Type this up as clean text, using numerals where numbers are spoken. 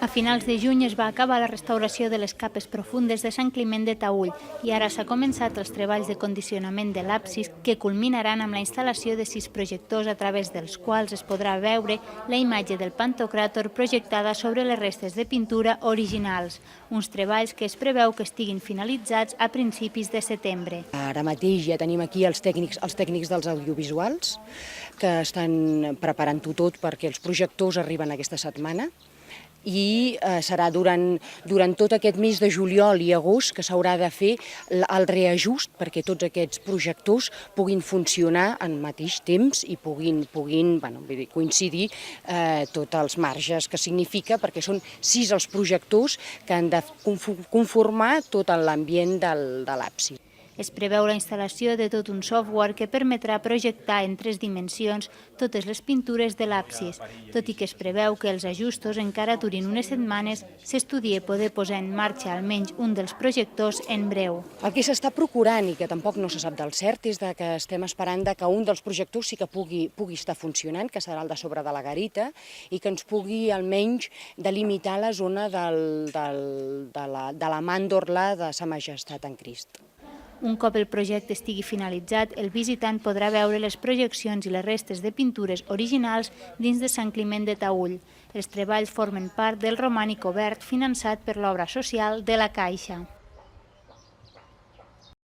A finals de juny es va acabar la restauració de les capes profundes de Sant Climent de Taüll i ara s'ha començat els treballs de condicionament de l'absis que culminaran amb la instal·lació de 6 projectors a través dels quals es podrà veure la imatge del Pantocràtor projectada sobre les restes de pintura originals, uns treballs que es preveu que estiguin finalitzats a principis de setembre. Ara mateix ja tenim aquí els tècnics dels audiovisuals que estan preparant-ho tot perquè els projectors arriben aquesta setmana i serà durant tot aquest mes de juliol i agost que s'haurà de fer el reajust perquè tots aquests projectors puguin funcionar al mateix temps i puguin coincidir tots els marges que significa, perquè són 6 els projectors que han de conformar tot l'ambient de l'absis. Es preveu la instal·lació de tot un software que permetrà projectar en 3 dimensions totes les pintures de l'absis. Tot i que es preveu que els ajustos encara durin unes setmanes, s'estudia poder posar en marxa almenys un dels projectors en breu. El que s'està procurant i que tampoc no se sap del cert és que estem esperant que un dels projectors sí que pugui estar funcionant, que serà el de sobre de la garita, i que ens pugui almenys delimitar la zona de la màndorla de Sa Majestat en Crist. Un cop el projecte estigui finalitzat, el visitant podrà veure les projeccions i les restes de pintures originals dins de Sant Climent de Taüll. Els treballs formen part del romànic obert finançat per l'obra social de la Caixa.